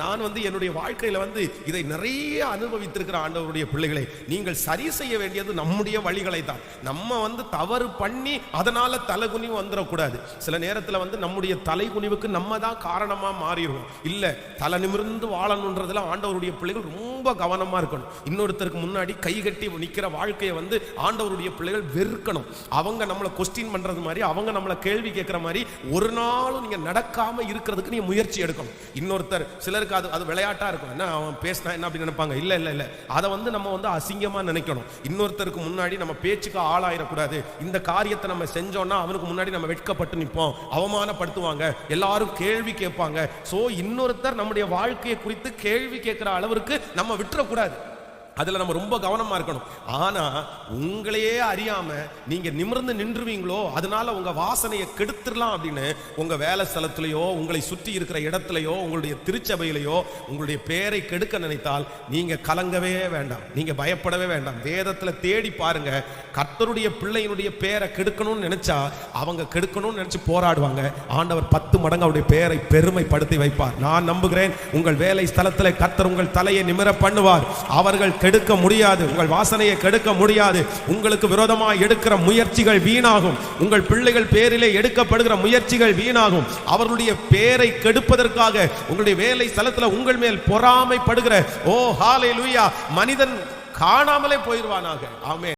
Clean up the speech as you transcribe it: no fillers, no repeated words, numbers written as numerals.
நான் என்னுடைய வாழ்க்கையில இதை நிறைய அனுபவித்திருக்கிற ஆண்டவருடைய பிள்ளைகளை, நீங்கள் சரி செய்ய வேண்டியது நம்முடைய வழிகளை தான். நம்ம தவறு பண்ணி அதனால தலைகுனிவு வந்துடக்கூடாது. சில நேரத்தில் நம்முடைய தலைகுனிவுக்கு நம்ம தான் காரணமா மாறிடுவோம். இல்ல, தலை நிமிர்ந்து வாழணுன்றதுல ஆண்டவருடைய பிள்ளைகள் ரொம்ப கவனமா இருக்கணும். இன்னொருத்தருக்கு முன்னாடி கை கட்டி நிக்கிற வாழ்க்கையை ஆண்டவருடைய பிள்ளைகள் வெறுக்கணும். அவங்க நம்மளை கொஸ்டின் பண்றது மாதிரி, அவங்க நம்மளை கேள்வி கேட்கிற மாதிரி ஒரு நாளும் நீங்க நடக்காம இருக்கிறதுக்கு நீங்க முயற்சி எடுக்கணும். இன்னொருத்தர் சிலருக்கு அது விளையாட்டா இருக்கும். என்ன அவன் பேசினா என்ன அப்படி நினைப்பாங்க. இல்ல இல்ல இல்ல, அதை நம்ம அசிங்கமா நினைக்கணும். இன்னொருத்தருக்கு முன்னாடி நம்ம பேச்சுக்கு ஆளாயிடக்கூடாது. இந்த காரியத்தை நம்ம செஞ்சோம்னா அவனுக்கு முன்னாடி நம்ம வெட்கப்பட்டு நிற்போம், அவமானப்படுத்துவாங்க, எல்லாரும் கேள்வி கேட்பாங்க. சோ இன்னொருத்தர் நம்முடைய வாழ்க்கையை குறித்து கேள்வி கேட்கிற அளவிற்கு நம்ம விட்டுறக்கூடாது. அதுல நம்ம ரொம்ப கவனமா இருக்கணும். ஆனா உங்களையே அறியாம நீங்க நிமிர்ந்து நின்றுவீங்களோ, அதனால உங்க வாசனையை கெடுத்துடலாம் அப்படின்னு உங்க வேலை ஸ்தலத்திலேயோ, உங்களை சுற்றி இருக்கிற இடத்துலையோ, உங்களுடைய திருச்சபையிலையோ உங்களுடைய பேரை கெடுக்க நினைத்தால் நீங்க கலங்கவே வேண்டாம், நீங்க பயப்படவே வேண்டாம். வேதத்துல தேடி பாருங்க, கர்த்தருடைய பிள்ளையினுடைய பேரை கெடுக்கணும்னு நினைச்சா அவங்க கெடுக்கணும்னு நினைச்சு போராடுவாங்க. ஆண்டவர் 10 மடங்கு அவருடைய பேரை பெருமைப்படுத்தி வைப்பார். நான் நம்புகிறேன், உங்கள் வேலை ஸ்தலத்திலே கர்த்தர் உங்கள் தலையை நிமிர பண்ணுவார். அவர்கள் கெடுக்க முடியாது, உங்கள் வாசனையை கெடுக்க முடியாது. உங்களுக்கு விரோதமாக எடுக்கிற முயற்சிகள் வீணாகும். உங்கள் பிள்ளைகள் பேரிலே எடுக்கப்படுகிற முயற்சிகள் வீணாகும். அவர்களுடைய பேரை கெடுப்பதற்காக உங்களுடைய வேலை ஸ்தலத்தில் உங்கள் மேல் பொறாமைப்படுகிற ஹalleluya மனிதன் காணாமலே போயிடுவானாக. ஆமென்.